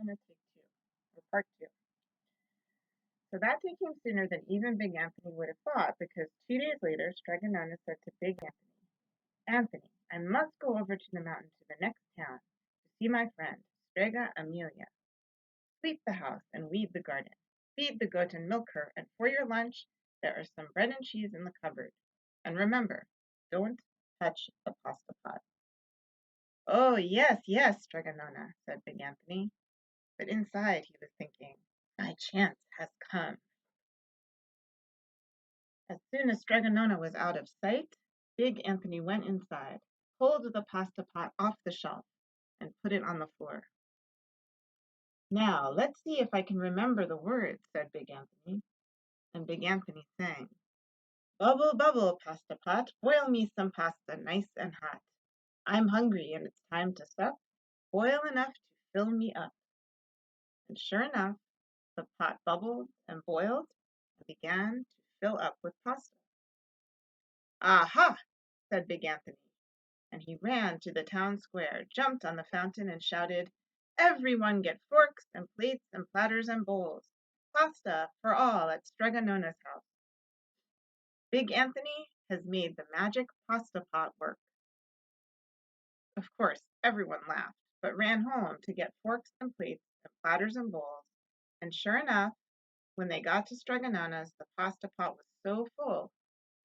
Nona Take Two, or Part Two. So that day came sooner than even Big Anthony would have thought, because 2 days later, Strega Nona said to Big Anthony, Anthony, I must go over to the mountain to the next town to see my friend, Strega Amelia. Sweep the house and weed the garden. Feed the goat and milk her, and for your lunch, there are some bread and cheese in the cupboard. And remember, don't touch the pasta pot. Oh, yes, yes, Strega Nona, said Big Anthony. But inside he was thinking, my chance has come. As soon as Strega Nona was out of sight, Big Anthony went inside, pulled the pasta pot off the shelf, and put it on the floor. Now, let's see if I can remember the words, said Big Anthony. And Big Anthony sang, Bubble, bubble, pasta pot, boil me some pasta nice and hot. I'm hungry and it's time to sup. Boil enough to fill me up. And sure enough, the pot bubbled and boiled and began to fill up with pasta. Aha! said Big Anthony, and he ran to the town square, jumped on the fountain, and shouted, Everyone get forks and plates and platters and bowls. Pasta for all at Strega Nona's house. Big Anthony has made the magic pasta pot work. Of course, everyone laughed, but ran home to get forks and plates and platters and bowls, and sure enough, when they got to Strega Nona's, the pasta pot was so full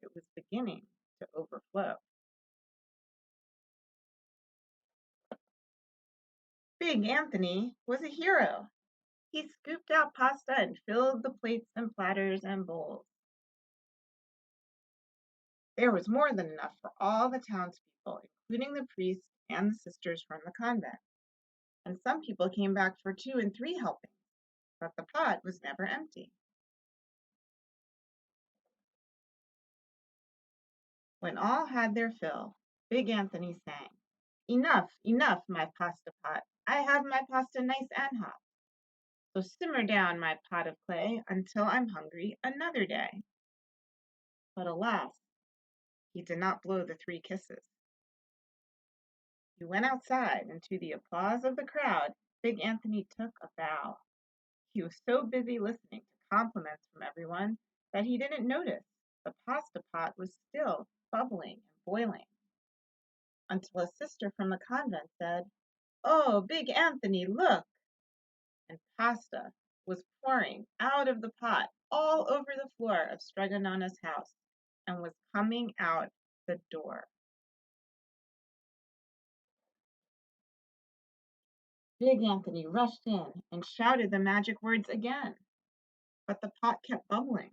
it was beginning to overflow. Big Anthony was a hero. He scooped out pasta and filled the plates and platters and bowls. There was more than enough for all the townspeople, including the priests and the sisters from the convent. And some people came back for 2 and 3 helpings, but the pot was never empty. When all had their fill, Big Anthony sang, Enough, enough, my pasta pot. I have my pasta nice and hot. So simmer down my pot of clay until I'm hungry another day. But alas, he did not blow the 3 kisses. He went outside, and to the applause of the crowd, Big Anthony took a bow. He was so busy listening to compliments from everyone that he didn't notice the pasta pot was still bubbling and boiling, until a sister from the convent said, Oh, Big Anthony, look! And pasta was pouring out of the pot all over the floor of Strega Nona's house and was coming out the door. Big Anthony rushed in and shouted the magic words again, but the pot kept bubbling.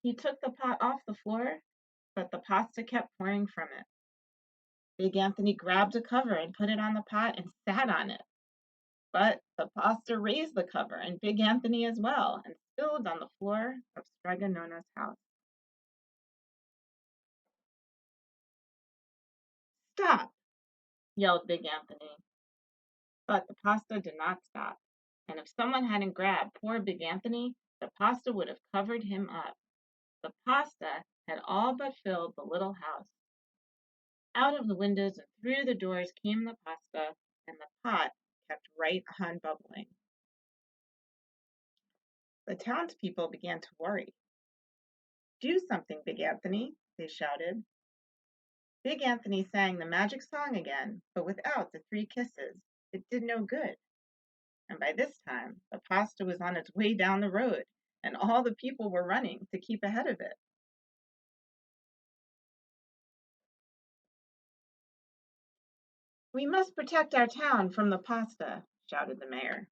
He took the pot off the floor, but the pasta kept pouring from it. Big Anthony grabbed a cover and put it on the pot and sat on it. But the pasta raised the cover and Big Anthony as well and spilled on the floor of Strega Nona's house. Stop! yelled Big Anthony. But the pasta did not stop, and if someone hadn't grabbed poor Big Anthony, the pasta would have covered him up. The pasta had all but filled the little house. Out of the windows and through the doors came the pasta, and the pot kept right on bubbling. The townspeople began to worry. Do something, Big Anthony, they shouted. Big Anthony sang the magic song again, but without the 3 kisses. It did no good. And by this time, the pasta was on its way down the road, and all the people were running to keep ahead of it. We must protect our town from the pasta, shouted the mayor.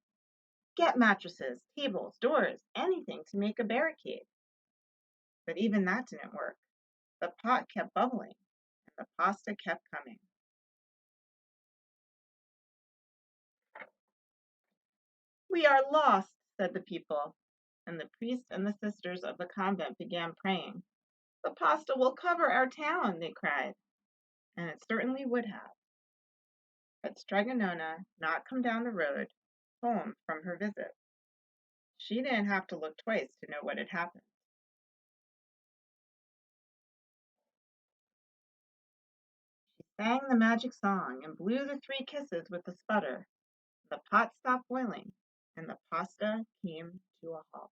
Get mattresses, tables, doors, anything to make a barricade. But even that didn't work. The pot kept bubbling, and the pasta kept coming. We are lost, said the people, and the priest and the sisters of the convent began praying. The pasta will cover our town, they cried, and it certainly would have. Had Strega Nona not come down the road, home from her visit, she didn't have to look twice to know what had happened. She sang the magic song and blew the 3 kisses with the sputter, The pot stopped boiling, and the pasta came to a halt.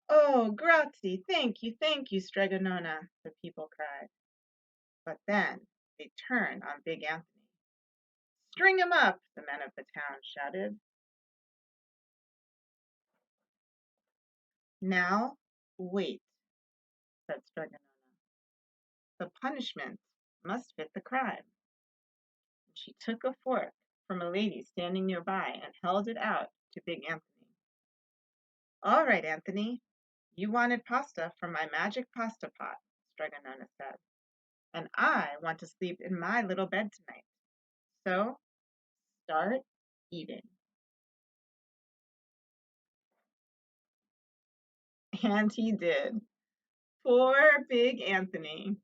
Oh, grazie, thank you, Strega Nona, the people cried. But then they turned on Big Anthony. String him up, the men of the town shouted. Now, wait, said Strega Nona. The punishment must fit the crime. She took a fork from a lady standing nearby and held it out to Big Anthony. All right, Anthony, you wanted pasta from my magic pasta pot, Strega Nona said, and I want to sleep in my little bed tonight. So start eating. And he did. Poor Big Anthony.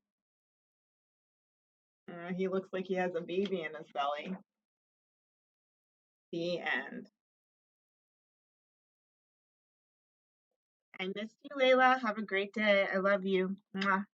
He looks like he has a baby in his belly. The end. I missed you, Layla. Have a great day. I love you. Mwah.